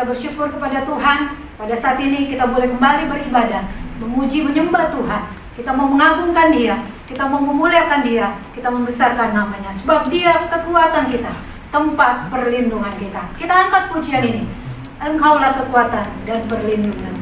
Kita bersyukur kepada Tuhan. Pada saat ini kita boleh kembali beribadah, memuji, menyembah Tuhan. Kita mau mengagungkan Dia, kita mau memuliakan Dia, kita membesarkan namanya. Sebab Dia kekuatan kita, tempat perlindungan kita. Kita angkat pujian ini. Engkaulah kekuatan dan perlindungan.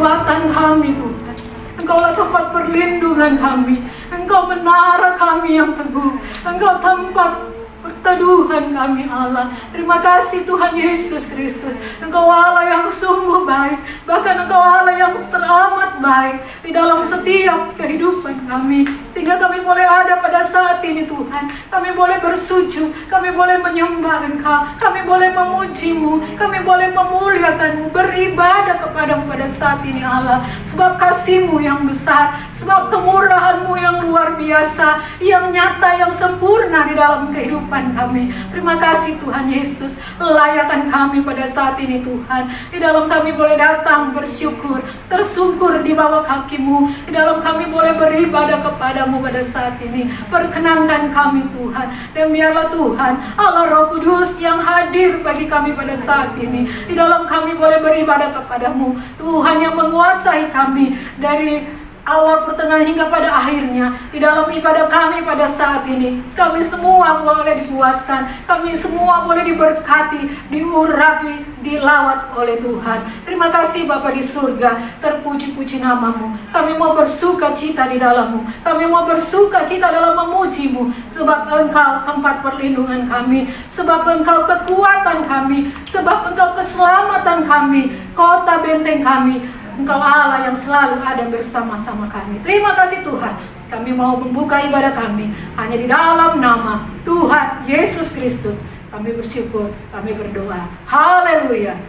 kekuatan kami Tuhan. Engkaulah tempat perlindungan kami. Engkau menara kami yang teguh. Engkau tempat perteduhan kami Allah. Terima kasih Tuhan Yesus Kristus. Engkau Allah yang sungguh baik. Bahkan Engkau Allah yang teramat baik di dalam setiap kehidupan kami. Sehingga kami boleh ada pada saat saat ini Tuhan, kami boleh bersujud, kami boleh menyembah Engkau, kami boleh memuji-Mu, kami boleh memuliakan-Mu, beribadah kepada-Mu pada saat ini Allah. Sebab kasih-Mu yang besar, sebab kemurahan-Mu yang luar biasa, yang nyata, yang sempurna di dalam kehidupan kami. Terima kasih Tuhan Yesus, layakan kami pada saat ini Tuhan. Di dalam kami boleh datang bersyukur, tersungkur di bawah kaki-Mu. Di dalam kami boleh beribadah kepada-Mu pada saat ini. Perkenankan kami Tuhan, dan biarlah Tuhan Allah Roh Kudus yang hadir bagi kami pada saat ini. Di dalam kami boleh beribadah kepada-Mu Tuhan, yang menguasai kami dari awal, pertengahan hingga pada akhirnya. Di dalam ibadah kami pada saat ini, kami semua boleh dipuaskan, kami semua boleh diberkati, diurapi, dilawat oleh Tuhan. Terima kasih Bapa di surga, terpuji-puji nama-Mu. Kami mau bersuka cita di dalam-Mu, kami mau bersuka cita dalam memuji-Mu, sebab Engkau tempat perlindungan kami, sebab Engkau kekuatan kami, sebab Engkau keselamatan kami, kota benteng kami. Engkau Allah yang selalu ada bersama-sama kami. Terima kasih Tuhan. Kami mau membuka ibadah kami hanya di dalam nama Tuhan Yesus Kristus. Kami bersyukur, kami berdoa. Haleluya.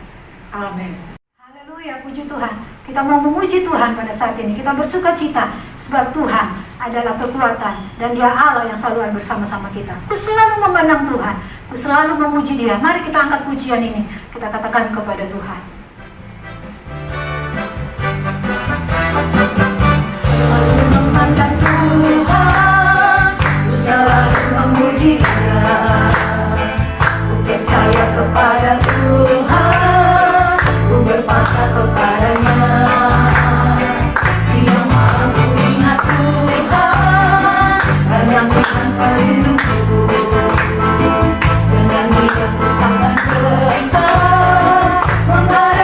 Amin. Haleluya, puji Tuhan. Kita mau memuji Tuhan pada saat ini. Kita bersuka cita sebab Tuhan adalah kekuatan dan Dia Allah yang selalu ada bersama-sama kita. Ku selalu memandang Tuhan, ku selalu memuji Dia. Mari kita angkat pujian ini, kita katakan kepada Tuhan. Selalu memandang Tuhan, ku selalu memuji Dia. Ku percaya kepada Tuhan, ku berpasrah kepadanya. Siang malam ku ingat Tuhan, karena Tuhan pelindungku. Dengan Dia ku takkan gentar, menghadapi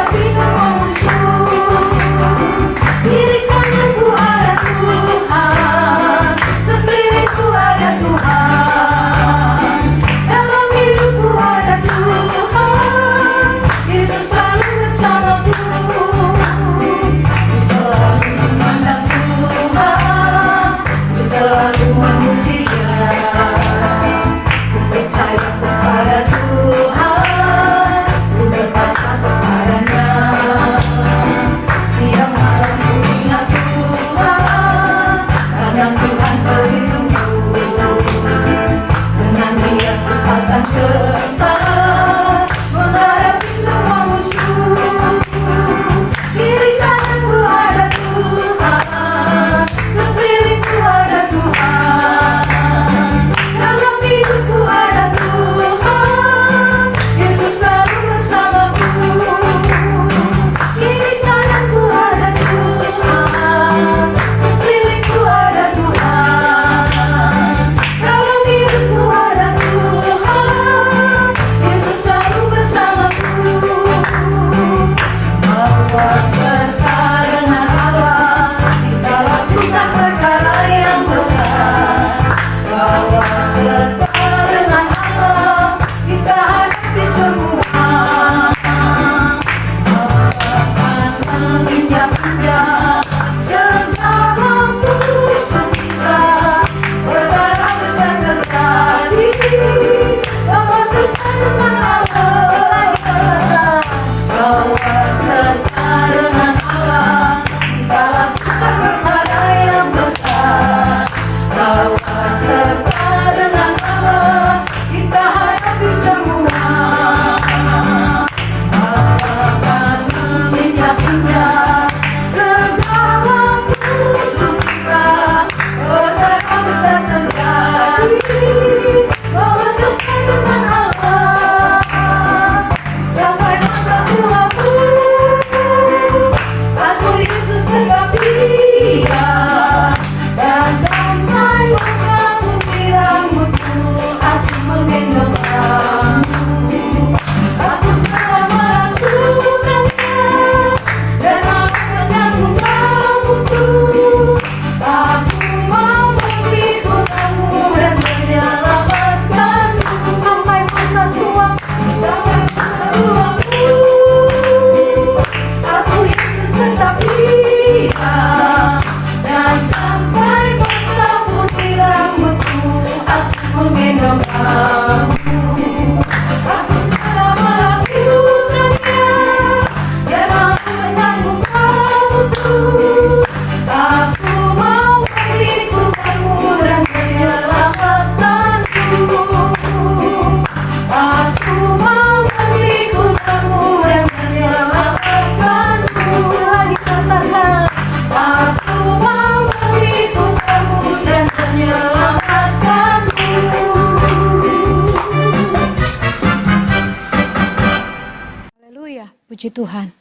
Puji Tuhan.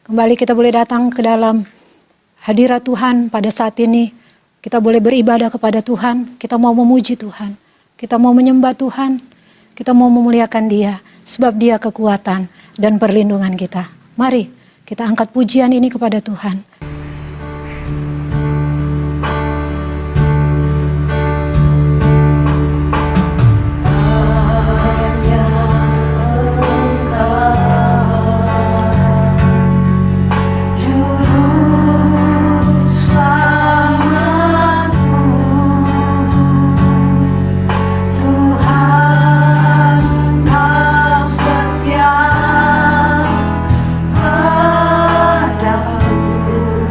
Kembali kita boleh datang ke dalam hadirat Tuhan pada saat ini. Kita boleh beribadah kepada Tuhan. Kita mau memuji Tuhan. Kita mau menyembah Tuhan. Kita mau memuliakan Dia. Sebab Dia kekuatan dan perlindungan kita. Mari kita angkat pujian ini kepada Tuhan. Padaku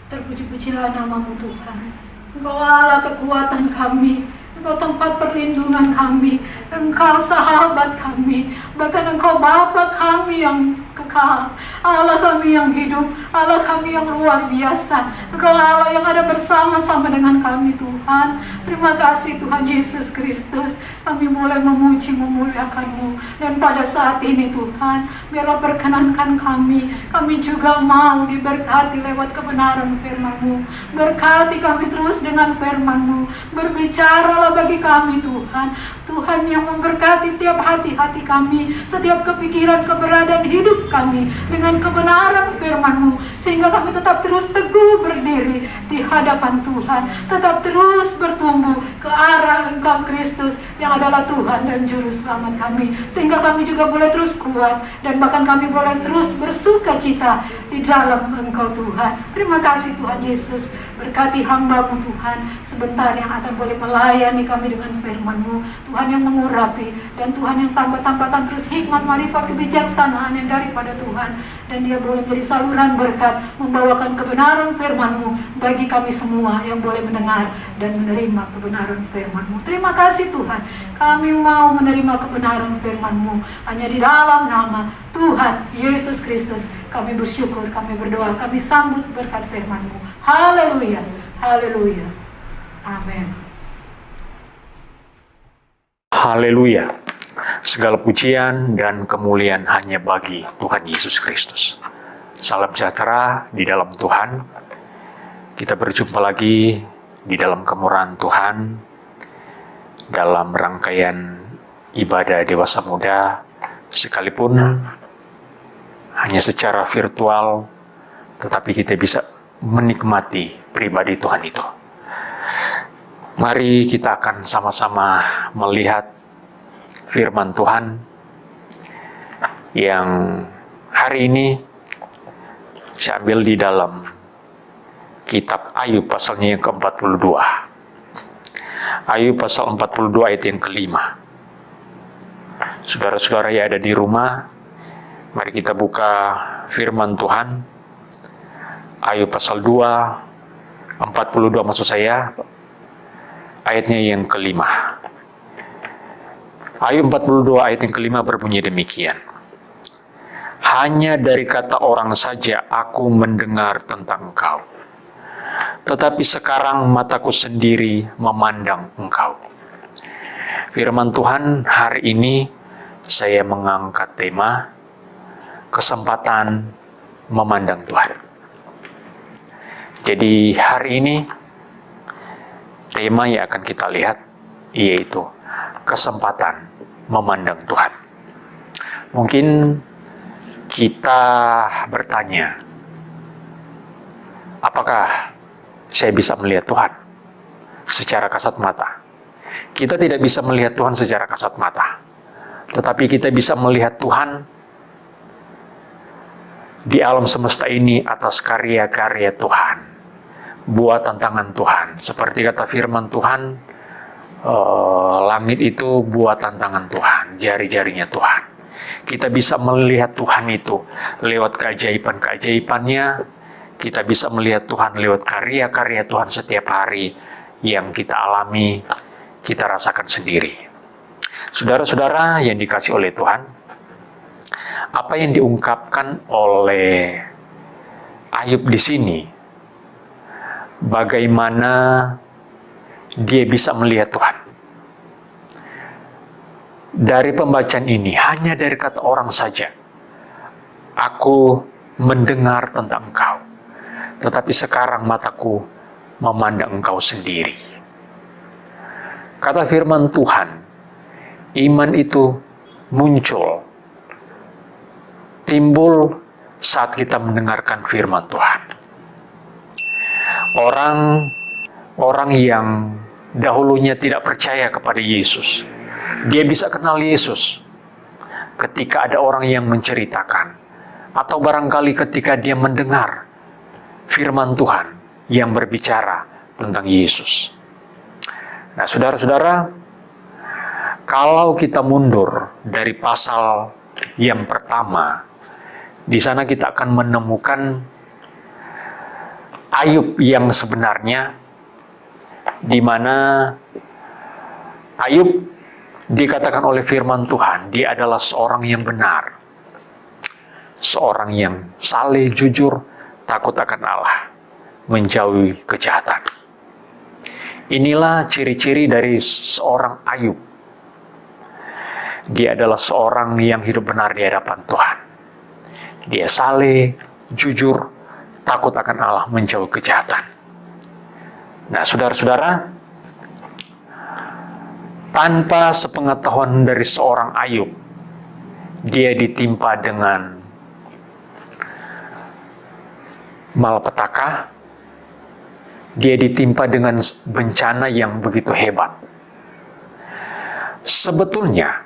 Terpuji-pujilah nama-Mu Tuhan. Engkau Allah kekuatan kami, Engkau tempat perlindungan kami, Engkau sahabat kami, bahkan Engkau Bapa kami yang kekal, Allah kami yang hidup, Allah kami yang luar biasa. Engkau Allah yang ada bersama-sama dengan kami Tuhan. Terima kasih Tuhan Yesus Kristus. Kami mulai memuji memuliakan-Mu. Dan pada saat ini Tuhan, biarlah perkenankan kami juga mau diberkati lewat kebenaran firman-Mu. Berkati kami terus dengan firman-Mu. Berbicaralah bagi kami Tuhan. Tuhan yang memberkati setiap hati-hati kami, setiap kepikiran, keberadaan hidup kami dengan kebenaran firman-Mu, sehingga kami tetap terus teguh berdiri di hadapan Tuhan, tetap terus bertumbuh ke arah Engkau Kristus yang adalah Tuhan dan Juru Selamat kami, sehingga kami juga boleh terus kuat dan bahkan kami boleh terus bersuka cita di dalam Engkau Tuhan. Terima kasih Tuhan Yesus. Berkati hamba-Mu Tuhan sebentar yang akan boleh melayani kami dengan firman-Mu, Tuhan yang mengurapi, dan Tuhan yang tambah-tambahkan terus hikmat, marifat, kebijaksanaan yang daripada Tuhan, dan dia boleh menjadi saluran berkat, membawakan kebenaran firman-Mu bagi kami semua yang boleh mendengar dan menerima kebenaran firman-Mu. Terima kasih Tuhan, kami mau menerima kebenaran firman-Mu hanya di dalam nama Tuhan Yesus Kristus. Kami bersyukur, kami berdoa, kami sambut berkat firman-Mu. Haleluya, haleluya, amin. Haleluya. Segala pujian dan kemuliaan hanya bagi Tuhan Yesus Kristus. Salam sejahtera di dalam Tuhan. Kita berjumpa lagi di dalam kemurahan Tuhan dalam rangkaian ibadah dewasa muda, sekalipun hanya secara virtual, tetapi kita bisa menikmati pribadi Tuhan itu. Mari kita akan sama-sama melihat firman Tuhan yang hari ini saya ambil di dalam kitab Ayub pasalnya yang ke-42. Ayub pasal 42 ayat yang kelima. Saudara-saudara yang ada di rumah, mari kita buka firman Tuhan. Ayub pasal 2, 42 maksud saya, ayatnya yang kelima. Ayub 42 ayat yang kelima berbunyi demikian. Hanya dari kata orang saja aku mendengar tentang Engkau, tetapi sekarang mataku sendiri memandang Engkau. Firman Tuhan hari ini saya mengangkat tema kesempatan memandang Tuhan. Jadi hari ini tema yang akan kita lihat yaitu kesempatan memandang Tuhan. Mungkin kita bertanya, apakah saya bisa melihat Tuhan secara kasat mata? Kita tidak bisa melihat Tuhan secara kasat mata, tetapi kita bisa melihat Tuhan di alam semesta ini atas karya-karya Tuhan, buatan tangan Tuhan. Seperti kata firman Tuhan, langit itu buatan tangan Tuhan, jari-jarinya Tuhan. Kita bisa melihat Tuhan itu lewat keajaiban-keajaibannya. Kita bisa melihat Tuhan lewat karya-karya Tuhan setiap hari yang kita alami, kita rasakan sendiri. Saudara-saudara yang dikasihi oleh Tuhan, apa yang diungkapkan oleh Ayub di sini, bagaimana dia bisa melihat Tuhan. Dari pembacaan ini, hanya dari kata orang saja, aku mendengar tentang Engkau, tetapi sekarang mataku memandang Engkau sendiri. Kata firman Tuhan, iman itu muncul, timbul saat kita mendengarkan firman Tuhan. Orang yang dahulunya tidak percaya kepada Yesus, dia bisa kenal Yesus ketika ada orang yang menceritakan, atau barangkali ketika dia mendengar firman Tuhan yang berbicara tentang Yesus. Nah, saudara-saudara, kalau kita mundur dari pasal yang pertama, di sana kita akan menemukan Ayub yang sebenarnya, di mana Ayub dikatakan oleh firman Tuhan, dia adalah seorang yang benar, seorang yang saleh, jujur, takut akan Allah, menjauhi kejahatan. Inilah ciri-ciri dari seorang Ayub. Dia adalah seorang yang hidup benar di hadapan Tuhan. Dia saleh, jujur, takut akan Allah, menjauhi kejahatan. Nah, saudara-saudara, tanpa sepengetahuan dari seorang Ayub, dia ditimpa dengan malapetaka, dia ditimpa dengan bencana yang begitu hebat. Sebetulnya,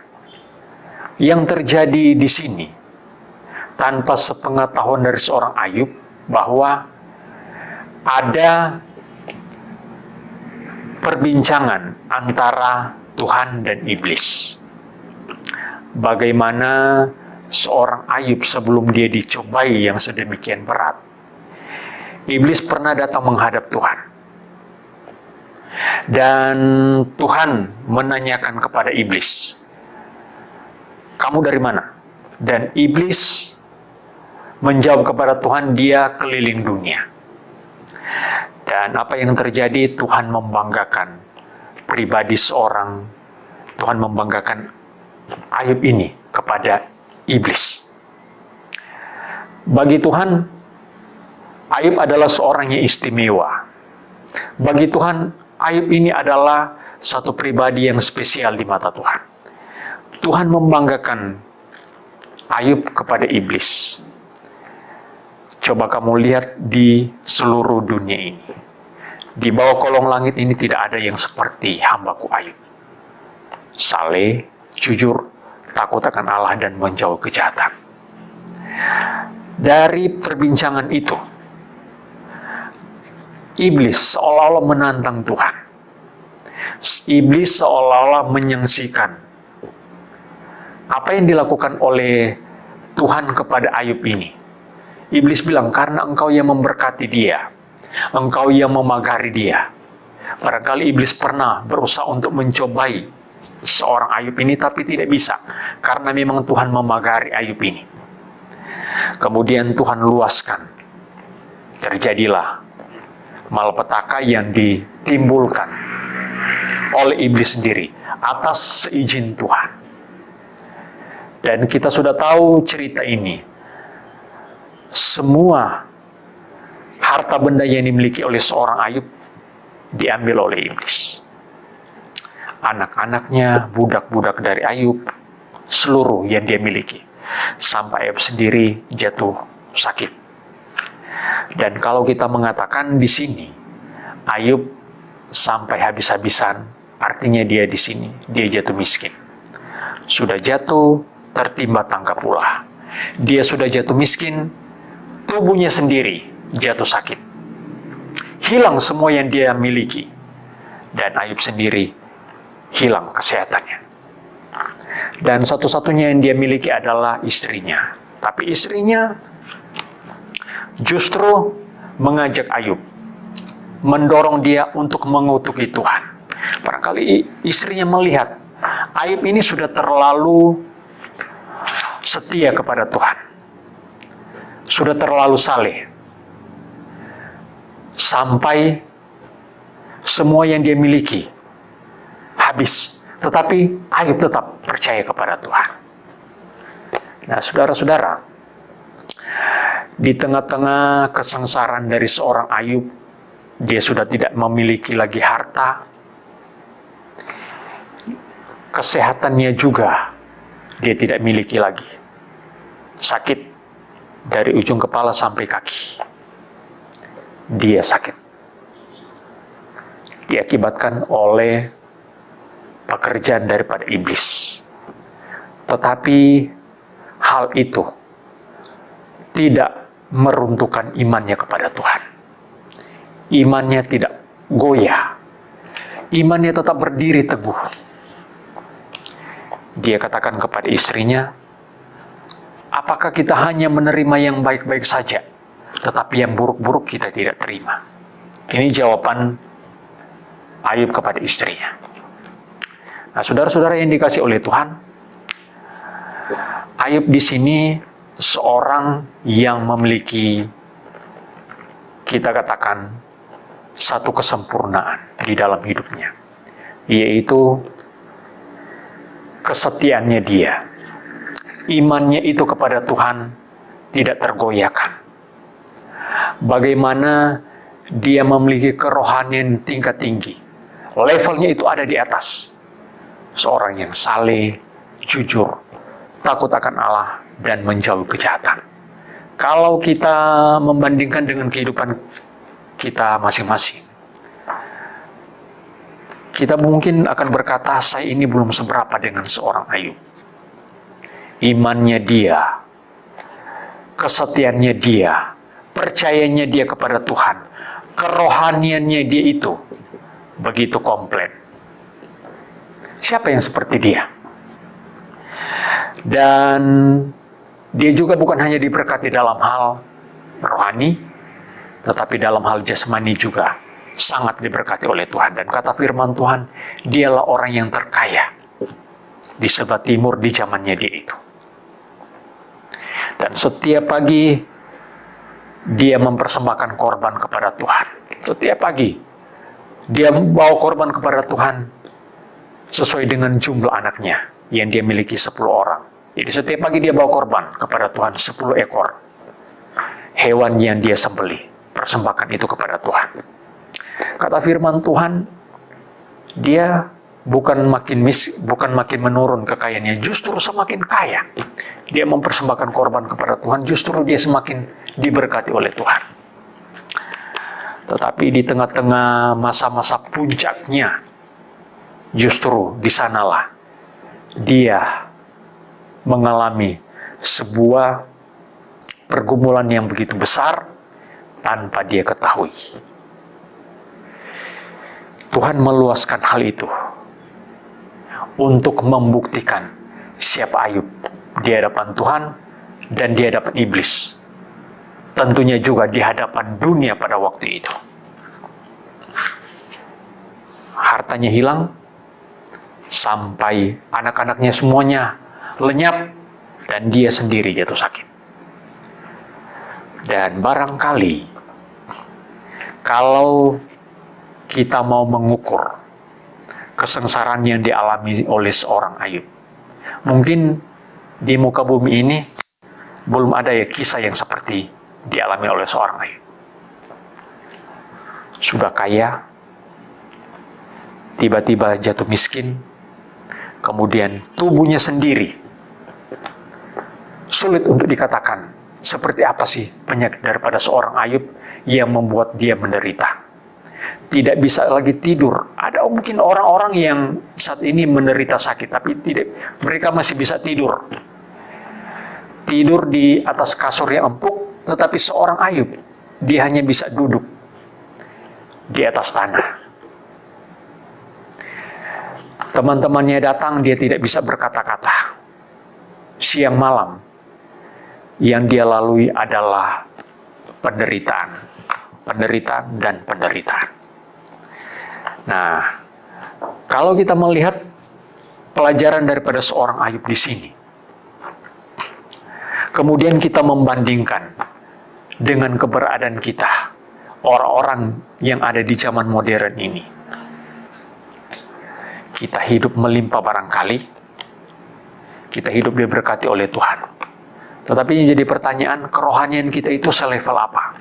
yang terjadi di sini, tanpa sepengetahuan dari seorang Ayub, bahwa ada perbincangan antara Tuhan dan iblis. Bagaimana seorang Ayub sebelum dia dicobai yang sedemikian berat, iblis pernah datang menghadap Tuhan. Dan Tuhan menanyakan kepada iblis, "Kamu dari mana?" Dan iblis menjawab kepada Tuhan, dia keliling dunia. Dan apa yang terjadi, Tuhan membanggakan pribadi seorang, Tuhan membanggakan Ayub ini kepada iblis. Bagi Tuhan, Ayub adalah seorang yang istimewa. Bagi Tuhan, Ayub ini adalah satu pribadi yang spesial di mata Tuhan. Tuhan membanggakan Ayub kepada iblis. Coba kamu lihat di seluruh dunia ini. Di bawah kolong langit ini tidak ada yang seperti hambaku Ayub. Saleh, jujur, takut akan Allah dan menjauh kejahatan. Dari perbincangan itu, iblis seolah-olah menantang Tuhan. Iblis seolah-olah menyaksikan apa yang dilakukan oleh Tuhan kepada Ayub ini. Iblis bilang, "Karena engkau yang memberkati dia, engkau yang memagari dia." Barangkali iblis pernah berusaha untuk mencobai seorang Ayub ini, tapi tidak bisa, karena memang Tuhan memagari Ayub ini. Kemudian Tuhan luaskan. Terjadilah malapetaka yang ditimbulkan oleh iblis sendiri atas seizin Tuhan. Dan kita sudah tahu cerita ini. Semua harta benda yang dimiliki oleh seorang Ayub diambil oleh iblis. Anak-anaknya, budak-budak dari Ayub, seluruh yang dia miliki. Sampai Ayub sendiri jatuh sakit. Dan kalau kita mengatakan di sini, Ayub sampai habis-habisan, artinya dia di sini, dia jatuh miskin. Sudah jatuh, tertimpa tangga pula. Dia sudah jatuh miskin, tubuhnya sendiri jatuh sakit. Hilang semua yang dia miliki. Dan Ayub sendiri hilang kesehatannya. Dan satu-satunya yang dia miliki adalah istrinya. Tapi istrinya justru mengajak Ayub, mendorong dia untuk mengutuki Tuhan. Barangkali istrinya melihat Ayub ini sudah terlalu setia kepada Tuhan, sudah terlalu saleh, sampai semua yang dia miliki habis, tetapi Ayub tetap percaya kepada Tuhan. Nah, saudara-saudara, di tengah-tengah kesengsaraan dari seorang Ayub, dia sudah tidak memiliki lagi harta, kesehatannya juga dia tidak miliki lagi. Sakit dari ujung kepala sampai kaki. Dia sakit. Diakibatkan oleh pekerjaan daripada iblis. Tetapi hal itu tidak meruntuhkan imannya kepada Tuhan. Imannya tidak goyah. Imannya tetap berdiri teguh. Dia katakan kepada istrinya, "Apakah kita hanya menerima yang baik-baik saja? tetapi yang buruk-buruk kita tidak terima. Ini jawaban Ayub kepada istrinya. Nah, saudara-saudara yang dikasih oleh Tuhan, Ayub di sini seorang yang memiliki, kita katakan, satu kesempurnaan di dalam hidupnya, yaitu kesetiaannya dia. Imannya itu kepada Tuhan tidak tergoyahkan. Bagaimana dia memiliki kerohanian tingkat tinggi. Levelnya itu ada di atas. Seorang yang saleh, jujur, takut akan Allah, dan menjauhi kejahatan. Kalau kita membandingkan dengan kehidupan kita masing-masing, kita mungkin akan berkata, saya ini belum seberapa dengan seorang Ayub. Imannya dia, kesetiaannya dia, percayanya dia kepada Tuhan, kerohaniannya dia itu begitu komplit. Siapa yang seperti dia? Dan dia juga bukan hanya diberkati dalam hal rohani, tetapi dalam hal jasmani juga sangat diberkati oleh Tuhan. Dan kata firman Tuhan, dialah orang yang terkaya di sebelah timur di zamannya dia itu. Dan setiap pagi dia mempersembahkan korban kepada Tuhan. Setiap pagi dia bawa korban kepada Tuhan sesuai dengan jumlah anaknya yang dia miliki 10 orang. Jadi setiap pagi dia bawa korban kepada Tuhan 10 ekor hewan yang dia sembelih, persembahkan itu kepada Tuhan. Kata firman Tuhan, dia bukan makin menurun kekayaannya, justru semakin kaya. Dia mempersembahkan korban kepada Tuhan, justru dia semakin diberkati oleh Tuhan. Tetapi di tengah-tengah masa-masa puncaknya, justru di sanalah dia mengalami sebuah pergumulan yang begitu besar tanpa dia ketahui. Tuhan meluaskan hal itu untuk membuktikan siapa Ayub di hadapan Tuhan dan di hadapan iblis. Tentunya juga di hadapan dunia pada waktu itu. Hartanya hilang, sampai anak-anaknya semuanya lenyap, dan dia sendiri jatuh sakit. Dan barangkali kalau kita mau mengukur kesengsaraan yang dialami oleh seorang Ayub, mungkin di muka bumi ini belum ada ya kisah yang seperti dialami oleh seorang Ayub. Sudah kaya, tiba-tiba jatuh miskin, kemudian tubuhnya sendiri sulit untuk dikatakan seperti apa sih penyakit daripada seorang Ayub yang membuat dia menderita. Tidak bisa lagi tidur. Ada mungkin orang-orang yang saat ini menderita sakit, tapi mereka masih bisa tidur. Tidur di atas kasur yang empuk, tetapi seorang Ayub, dia hanya bisa duduk di atas tanah. Teman-temannya datang, dia tidak bisa berkata-kata. Siang malam, yang dia lalui adalah penderitaan dan penderitaan. Nah, kalau kita melihat pelajaran daripada seorang Ayub di sini, kemudian kita membandingkan dengan keberadaan kita, orang-orang yang ada di zaman modern ini. Kita hidup melimpah barangkali, kita hidup diberkati oleh Tuhan. Tetapi yang jadi pertanyaan, kerohanian kita itu selevel apa?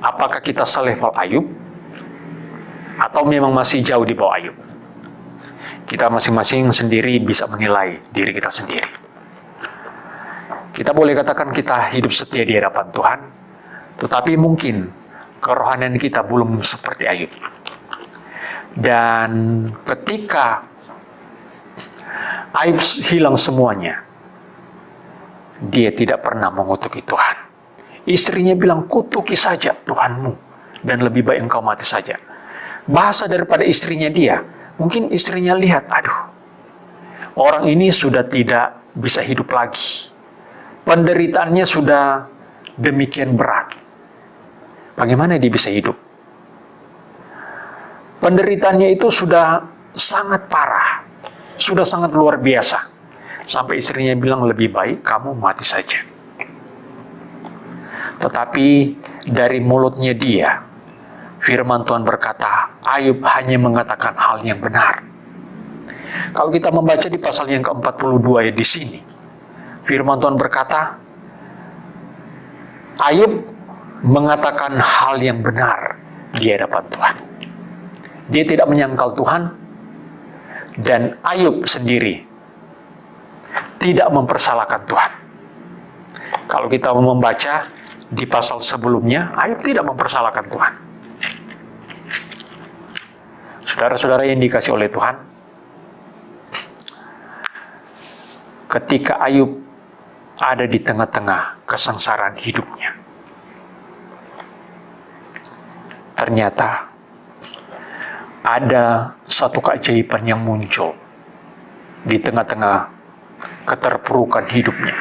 Apakah kita selevel Ayub? Atau memang masih jauh di bawah Ayub? Kita masing-masing sendiri bisa menilai diri kita sendiri. Kita boleh katakan kita hidup setia di hadapan Tuhan, tetapi mungkin kerohanian kita belum seperti Ayub. Dan ketika Ayub hilang semuanya, dia tidak pernah mengutuki Tuhan. Istrinya bilang, kutuki saja Tuhanmu, dan lebih baik engkau mati saja. Bahasa daripada istrinya dia, mungkin istrinya lihat, aduh, orang ini sudah tidak bisa hidup lagi. Penderitaannya sudah demikian berat. Bagaimana dia bisa hidup? Penderitaannya itu sudah sangat parah, sudah sangat luar biasa. Sampai istrinya bilang, lebih baik kamu mati saja. Tetapi dari mulutnya dia, firman Tuhan berkata, Ayub hanya mengatakan hal yang benar. Kalau kita membaca di pasal yang ke-42 di sini, firman Tuhan berkata, Ayub mengatakan hal yang benar di hadapan Tuhan. Dia tidak menyangkal Tuhan, dan Ayub sendiri tidak mempersalahkan Tuhan. Kalau kita membaca di pasal sebelumnya, Ayub tidak mempersalahkan Tuhan. Saudara-saudara yang dikasihi oleh Tuhan, ketika Ayub ada di tengah-tengah kesengsaraan hidupnya, ternyata ada satu keajaiban yang muncul di tengah-tengah keterpurukan hidupnya,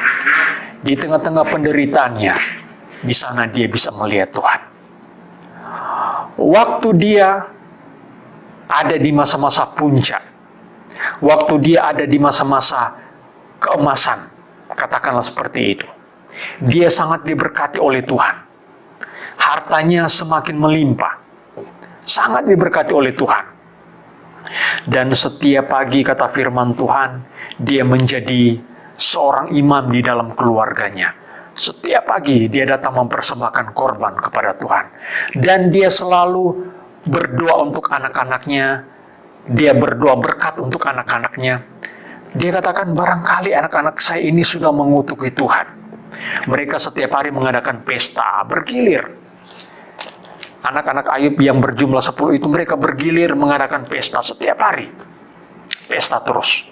di tengah-tengah penderitaannya. Di sana dia bisa melihat Tuhan. Waktu dia ada di masa-masa puncak, waktu dia ada di masa-masa keemasan, katakanlah seperti itu, dia sangat diberkati oleh Tuhan. Hartanya semakin melimpah, sangat diberkati oleh Tuhan. Dan setiap pagi, kata firman Tuhan, dia menjadi seorang imam di dalam keluarganya. Setiap pagi dia datang mempersembahkan korban kepada Tuhan. Dan dia selalu berdoa untuk anak-anaknya. Dia berdoa berkat untuk anak-anaknya. Dia katakan, barangkali anak-anak saya ini sudah mengutuki Tuhan. Mereka setiap hari mengadakan pesta, bergilir. Anak-anak Ayub yang berjumlah 10 itu, mereka bergilir mengadakan pesta setiap hari. Pesta terus.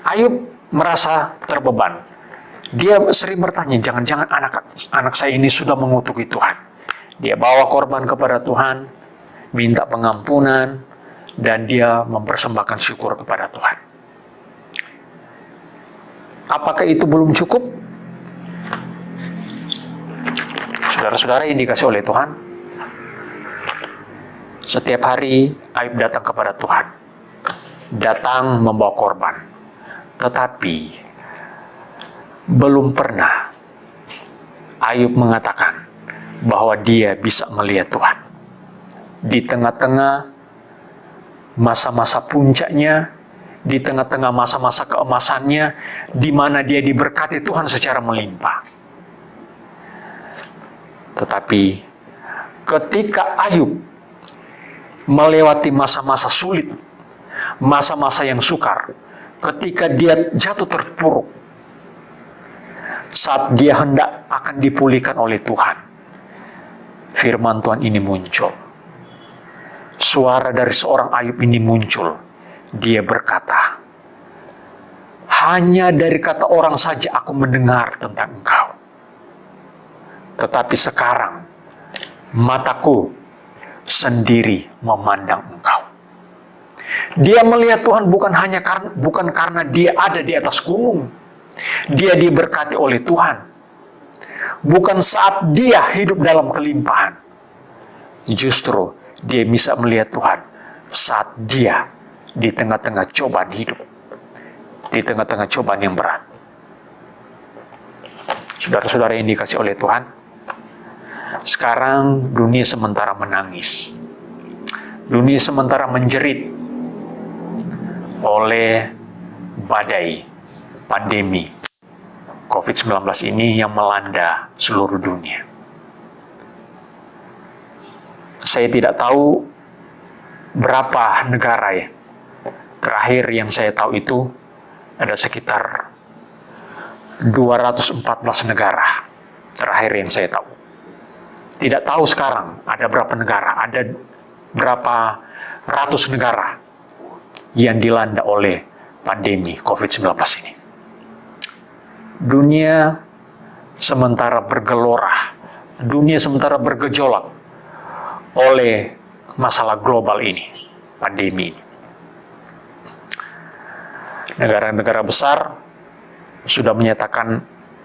Ayub merasa terbeban. Dia sering bertanya, jangan-jangan anak saya ini sudah mengutuki Tuhan. Dia bawa korban kepada Tuhan, minta pengampunan, dan dia mempersembahkan syukur kepada Tuhan. Apakah itu belum cukup? Saudara-saudara yang dikasihi oleh Tuhan, setiap hari Ayub datang kepada Tuhan, datang membawa korban. Tetapi belum pernah Ayub mengatakan bahwa dia bisa melihat Tuhan. Di tengah-tengah masa-masa puncaknya, di tengah-tengah masa-masa keemasannya, di mana dia diberkati Tuhan secara melimpah. Tetapi ketika Ayub melewati masa-masa sulit, masa-masa yang sukar, ketika dia jatuh terpuruk, saat dia hendak akan dipulihkan oleh Tuhan, firman Tuhan ini muncul. Suara dari seorang Ayub ini muncul. Dia berkata, hanya dari kata orang saja aku mendengar tentang Engkau. Tetapi sekarang mataku sendiri memandang Engkau. Dia melihat Tuhan bukan karena dia ada di atas gunung. Dia diberkati oleh Tuhan. Bukan saat dia hidup dalam kelimpahan. Justru dia bisa melihat Tuhan saat dia di tengah-tengah cobaan hidup, di tengah-tengah cobaan yang berat. Saudara-saudara yang dikasihi oleh Tuhan, sekarang dunia sementara menangis. Dunia sementara menjerit oleh badai pandemi COVID-19 ini yang melanda seluruh dunia. Saya tidak tahu berapa negara ya. Terakhir yang saya tahu itu ada sekitar 214 negara. Terakhir yang saya tahu. Tidak tahu sekarang ada berapa negara, ada berapa ratus negara yang dilanda oleh pandemi COVID-19 ini. Dunia sementara bergelora, dunia sementara bergejolak oleh masalah global ini, pandemi ini. Negara-negara besar sudah menyatakan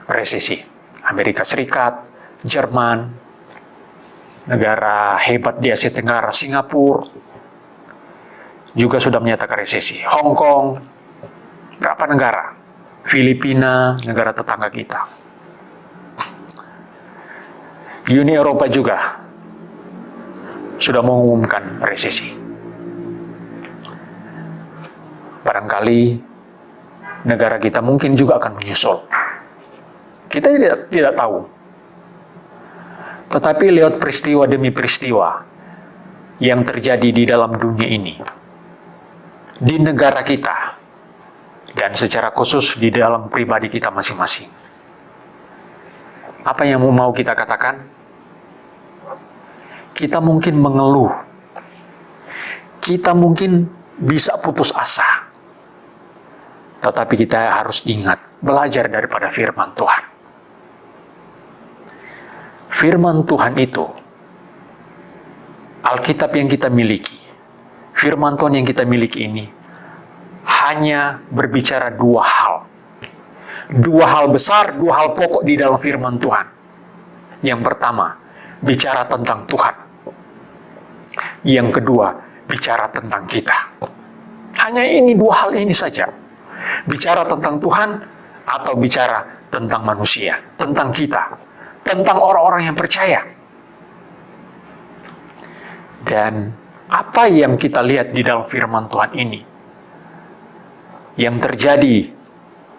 resesi. Amerika Serikat, Jerman, negara hebat di Asia Tenggara, Singapura, juga sudah menyatakan resesi. Hong Kong, berapa negara? Filipina, negara tetangga kita. Uni Eropa juga sudah mengumumkan resesi. Barangkali negara kita mungkin juga akan menyusul. Kita tidak tahu. Tetapi lewat peristiwa demi peristiwa yang terjadi di dalam dunia ini, di negara kita, dan secara khusus di dalam pribadi kita masing-masing, apa yang mau kita katakan? Kita mungkin mengeluh. Kita mungkin bisa putus asa. Tetapi kita harus ingat, belajar daripada firman Tuhan. Firman Tuhan itu, Alkitab yang kita miliki, firman Tuhan yang kita miliki ini, hanya berbicara dua hal. Dua hal besar, dua hal pokok di dalam firman Tuhan. Yang pertama, bicara tentang Tuhan. Yang kedua, bicara tentang kita. Hanya ini dua hal ini saja. Bicara tentang Tuhan atau bicara tentang manusia, tentang kita, tentang orang-orang yang percaya. Dan apa yang kita lihat di dalam firman Tuhan ini, yang terjadi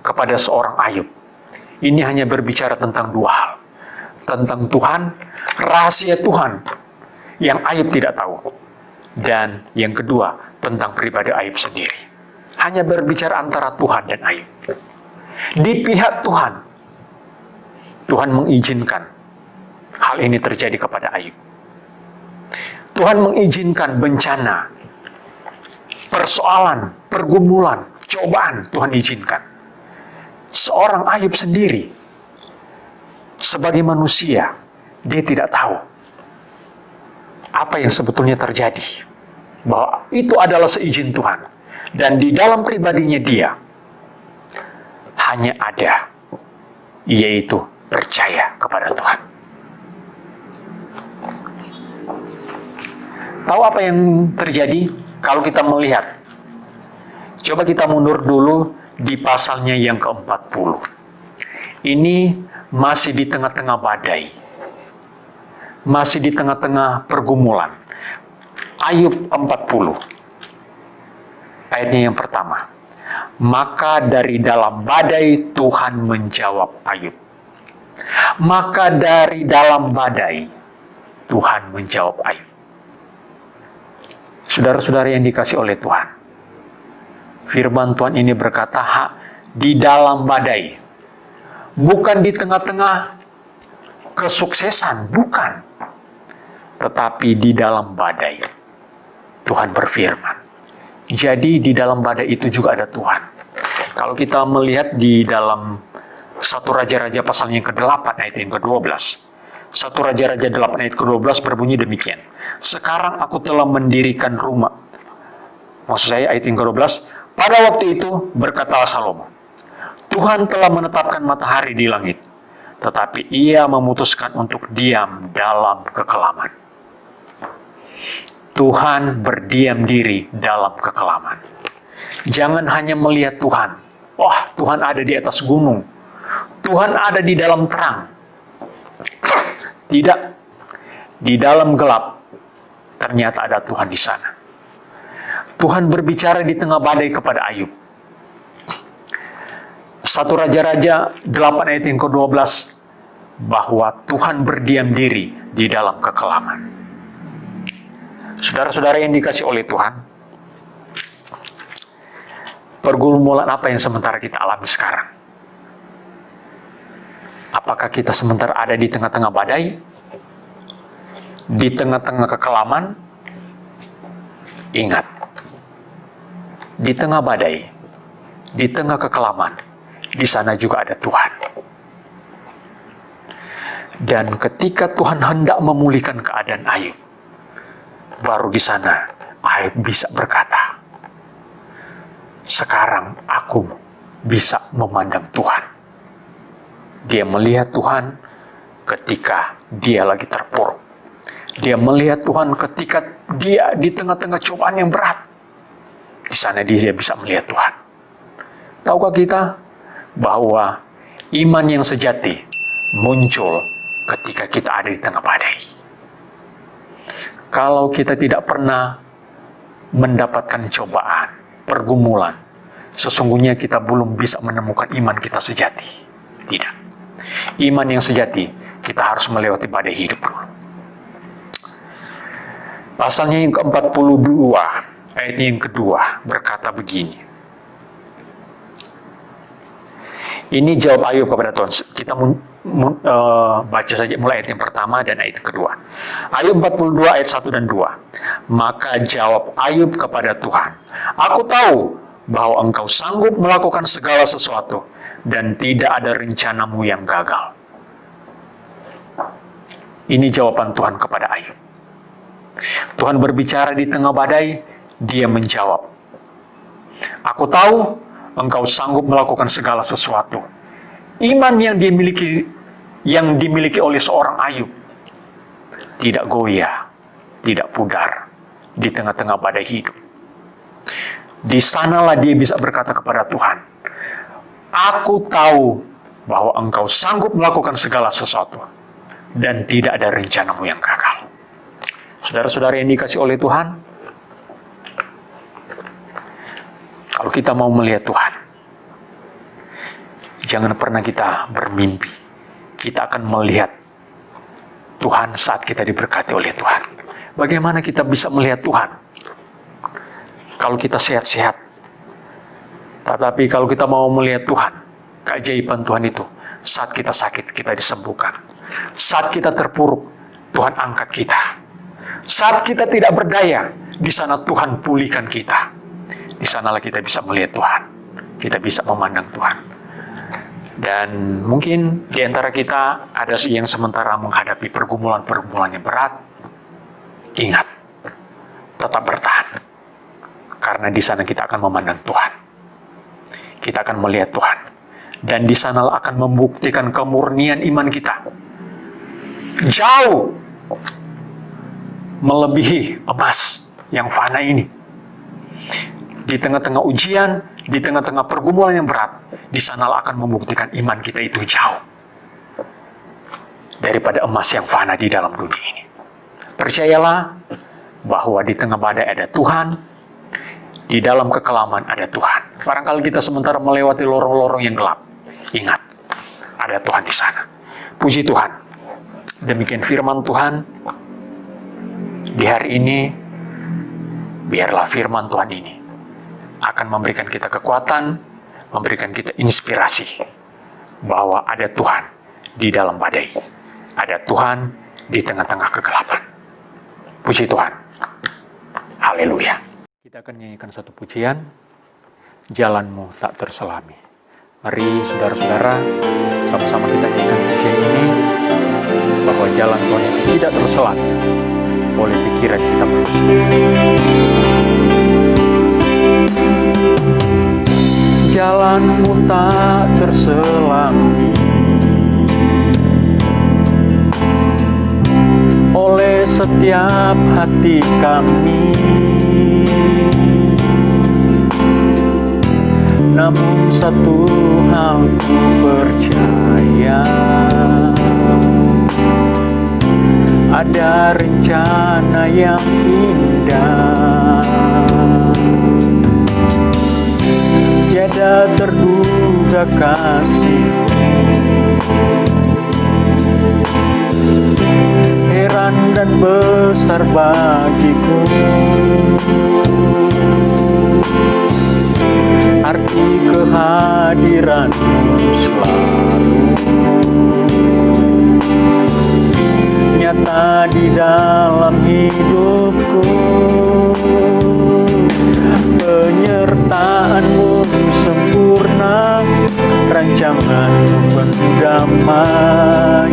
kepada seorang Ayub, ini hanya berbicara tentang dua hal. Tentang Tuhan, rahasia Tuhan yang Ayub tidak tahu. Dan yang kedua, tentang pribadi Ayub sendiri. Hanya berbicara antara Tuhan dan Ayub. Di pihak Tuhan, Tuhan mengizinkan hal ini terjadi kepada Ayub. Tuhan mengizinkan bencana, persoalan, pergumulan, cobaan Tuhan izinkan. Seorang Ayub sendiri, sebagai manusia, dia tidak tahu apa yang sebetulnya terjadi. Bahwa itu adalah seizin Tuhan. Dan di dalam pribadinya dia, hanya ada, yaitu percaya kepada Tuhan. Tahu apa yang terjadi kalau kita melihat? Coba kita mundur dulu di pasalnya yang ke-40. Ini masih di tengah-tengah badai. Masih di tengah-tengah pergumulan. Ayub 40. Ayatnya yang pertama. Maka dari dalam badai Tuhan menjawab Ayub. Maka dari dalam badai Tuhan menjawab Ayub. Saudara-saudara yang dikasih oleh Tuhan, firman Tuhan ini berkata, di dalam badai. Bukan di tengah-tengah kesuksesan, bukan. Tetapi di dalam badai, Tuhan berfirman. Jadi di dalam badai itu juga ada Tuhan. Kalau kita melihat di dalam 1 Raja-Raja pasal yang ke-8 ayat yang ke-12. 1 Raja-Raja 8 ayat ke-12 berbunyi demikian. Sekarang aku telah mendirikan rumah. Maksud saya ayat yang ke-12. Pada waktu itu berkatalah Salomo, Tuhan telah menetapkan matahari di langit, tetapi ia memutuskan untuk diam dalam kekelaman. Tuhan berdiam diri dalam kekelaman. Jangan hanya melihat Tuhan. Wah, Tuhan ada di atas gunung. Tuhan ada di dalam terang. Tidak. Di dalam gelap, ternyata ada Tuhan di sana. Tuhan berbicara di tengah badai kepada Ayub. 1 Raja-Raja 8 ayat yang ke-12, bahwa Tuhan berdiam diri di dalam kekelaman. Saudara-saudara yang dikasih oleh Tuhan, pergumulan apa yang sementara kita alami sekarang? Apakah kita sementara ada di tengah-tengah badai? Di tengah-tengah kekelaman? Ingat, di tengah badai, di tengah kekelaman, di sana juga ada Tuhan. Dan ketika Tuhan hendak memulihkan keadaan Ayub, baru di sana Ayub bisa berkata, sekarang aku bisa memandang Tuhan. Dia melihat Tuhan ketika dia lagi terpuruk. Dia melihat Tuhan ketika dia di tengah-tengah cobaan yang berat. Di sana dia bisa melihat Tuhan. Tahukah kita bahwa iman yang sejati muncul ketika kita ada di tengah badai. Kalau kita tidak pernah mendapatkan cobaan, pergumulan, sesungguhnya kita belum bisa menemukan iman kita sejati. Tidak. Iman yang sejati, kita harus melewati badai hidup dulu. Pasalnya yang ke-42, ayat yang kedua, berkata begini. Ini jawab Ayub kepada Tuhan. Kita baca saja mulai ayat yang pertama dan ayat yang kedua. Ayub 42 ayat 1 dan 2. Maka jawab Ayub kepada Tuhan, aku tahu bahwa engkau sanggup melakukan segala sesuatu dan tidak ada rencanamu yang gagal. Ini jawaban Tuhan kepada Ayub. Tuhan berbicara di tengah badai, dia menjawab, aku tahu engkau sanggup melakukan segala sesuatu. Iman yang dimiliki oleh seorang Ayub tidak goyah, tidak pudar di tengah-tengah badai hidup. Di sanalah dia bisa berkata kepada Tuhan, aku tahu bahwa engkau sanggup melakukan segala sesuatu dan tidak ada rencanamu yang gagal. Saudara-saudara yang dikasih oleh Tuhan, kalau kita mau melihat Tuhan, jangan pernah kita bermimpi kita akan melihat Tuhan saat kita diberkati oleh Tuhan. Bagaimana kita bisa melihat Tuhan kalau kita sehat-sehat? Tetapi kalau kita mau melihat Tuhan, keajaiban Tuhan itu, saat kita sakit, kita disembuhkan. Saat kita terpuruk, Tuhan angkat kita. Saat kita tidak berdaya, di sana Tuhan pulihkan kita. Di sanalah kita bisa melihat Tuhan. Kita bisa memandang Tuhan. Dan mungkin di antara kita ada yang sementara menghadapi pergumulan-pergumulan yang berat. Ingat, tetap bertahan. Karena di sana kita akan memandang Tuhan. Kita akan melihat Tuhan. Dan di sanalah akan membuktikan kemurnian iman kita. Jauh melebihi emas yang fana ini. Di tengah-tengah ujian, di tengah-tengah pergumulan yang berat, di sanalah akan membuktikan iman kita itu jauh daripada emas yang fana di dalam dunia ini. Percayalah bahwa di tengah badai ada Tuhan, di dalam kekelaman ada Tuhan. Barangkali kita sementara melewati lorong-lorong yang gelap, ingat, ada Tuhan di sana. Puji Tuhan. Demikian firman Tuhan di hari ini. Biarlah firman Tuhan ini akan memberikan kita kekuatan, memberikan kita inspirasi bahwa ada Tuhan di dalam badai, ada Tuhan di tengah-tengah kegelapan. Puji Tuhan. Haleluya. Kita akan nyanyikan satu pujian, Jalanmu Tak Terselami. Mari saudara-saudara, sama-sama kita nyanyikan pujian ini, bahwa jalan Tuhan itu tidak terselami oleh pikiran kita manusia. Jalanmu tak terselami oleh setiap hati kami, namun satu hal ku percaya, ada rencana yang indah. Tiada terduga kasih, heran dan besar bagiku. Arti kehadiranmu selalu nyata di dalam hidupku. Penyertaanmu sempurna, rancanganmu penuh damai,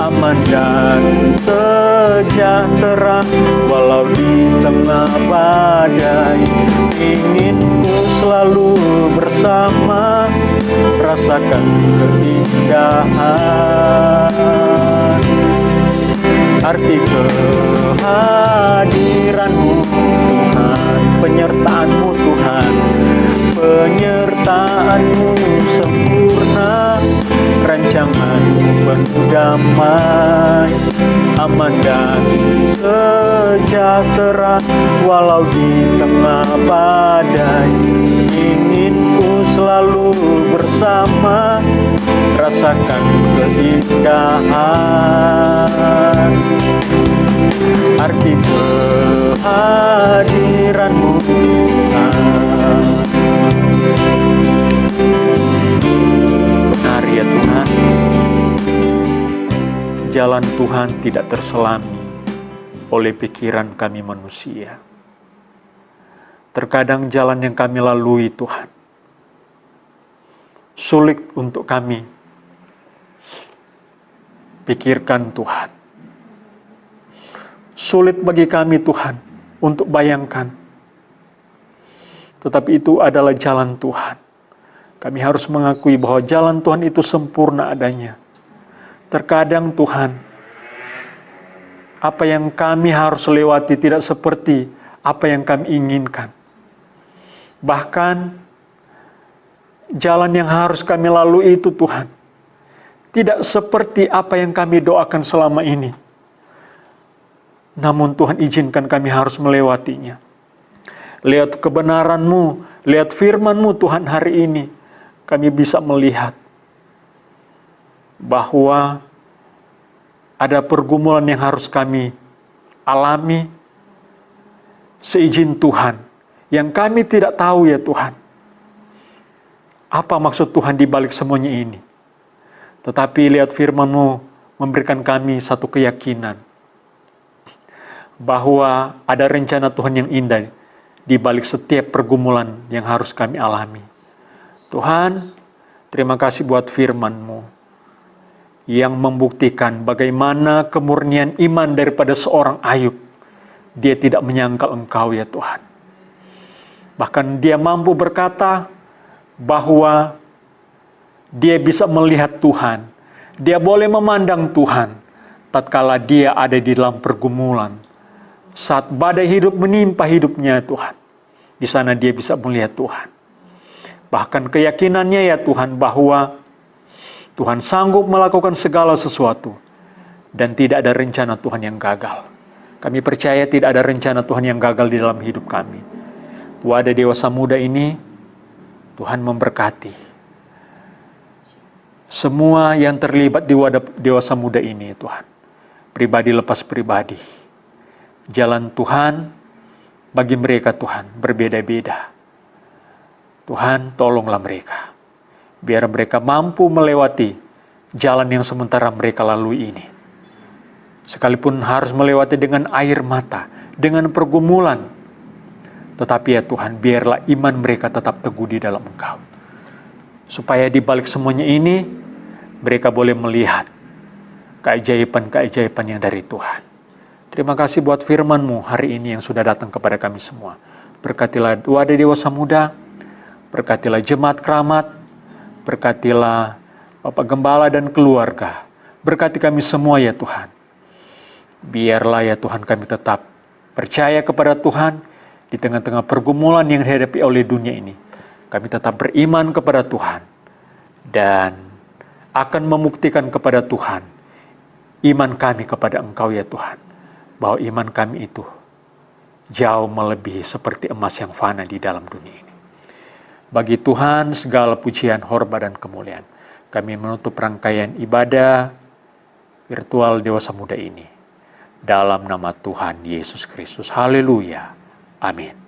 aman dan sejahtera walau di tengah badai. Ingin ku selalu bersama, rasakan keindahan. Arti kehadiran-Mu Tuhan, penyertaan-Mu Tuhan, penyertaan-Mu sempurna, rancangan-Mu penuh damai, aman dan sejahtera, walau di tengah badai. Ingin ku selalu bersama, rasakan keindahan. Arti kehadiran-Mu Tuhan. Benar ya Tuhan, jalan Tuhan tidak terselami oleh pikiran kami manusia. Terkadang jalan yang kami lalui Tuhan sulit untuk kami pikirkan Tuhan. Sulit bagi kami Tuhan untuk bayangkan. Tetapi itu adalah jalan Tuhan. Kami harus mengakui bahwa jalan Tuhan itu sempurna adanya. Terkadang Tuhan, apa yang kami harus lewati tidak seperti apa yang kami inginkan. Bahkan jalan yang harus kami lalui itu Tuhan, tidak seperti apa yang kami doakan selama ini. Namun Tuhan izinkan kami harus melewatinya. Lihat kebenaran-Mu, lihat firman-Mu Tuhan hari ini, kami bisa melihat bahwa ada pergumulan yang harus kami alami seizin Tuhan, yang kami tidak tahu ya Tuhan. Apa maksud Tuhan di balik semuanya ini? Tetapi lihat firman-Mu memberikan kami satu keyakinan bahwa ada rencana Tuhan yang indah di balik setiap pergumulan yang harus kami alami. Tuhan, terima kasih buat firman-Mu yang membuktikan bagaimana kemurnian iman daripada seorang Ayub. Dia tidak menyangkal Engkau ya Tuhan. Bahkan dia mampu berkata bahwa dia bisa melihat Tuhan. Dia boleh memandang Tuhan tatkala dia ada di dalam pergumulan. Saat badai hidup menimpa hidupnya Tuhan. Di sana dia bisa melihat Tuhan. Bahkan keyakinannya ya Tuhan bahwa Tuhan sanggup melakukan segala sesuatu. Dan tidak ada rencana Tuhan yang gagal. Kami percaya tidak ada rencana Tuhan yang gagal di dalam hidup kami. Wadah dewasa muda ini, Tuhan memberkati semua yang terlibat di wadah dewasa muda ini Tuhan. Pribadi lepas pribadi. Jalan Tuhan bagi mereka Tuhan berbeda-beda. Tuhan tolonglah mereka. Biar mereka mampu melewati jalan yang sementara mereka lalui ini. Sekalipun harus melewati dengan air mata, dengan pergumulan. Tetapi ya Tuhan, biarlah iman mereka tetap teguh di dalam Engkau. Supaya di balik semuanya ini, mereka boleh melihat keajaiban-keajaiban yang dari Tuhan. Terima kasih buat firman-Mu hari ini yang sudah datang kepada kami semua. Berkatilah wadah dewasa muda, berkatilah jemaat keramat, berkatilah Bapak Gembala dan keluarga. Berkati kami semua ya Tuhan. Biarlah ya Tuhan kami tetap percaya kepada Tuhan di tengah-tengah pergumulan yang dihadapi oleh dunia ini. Kami tetap beriman kepada Tuhan dan akan membuktikan kepada Tuhan iman kami kepada Engkau ya Tuhan. Bahwa iman kami itu jauh melebihi seperti emas yang fana di dalam dunia ini. Bagi Tuhan segala pujian, hormat dan kemuliaan. Kami menutup rangkaian ibadah virtual Dewasa Muda ini dalam nama Tuhan Yesus Kristus. Haleluya. Amin.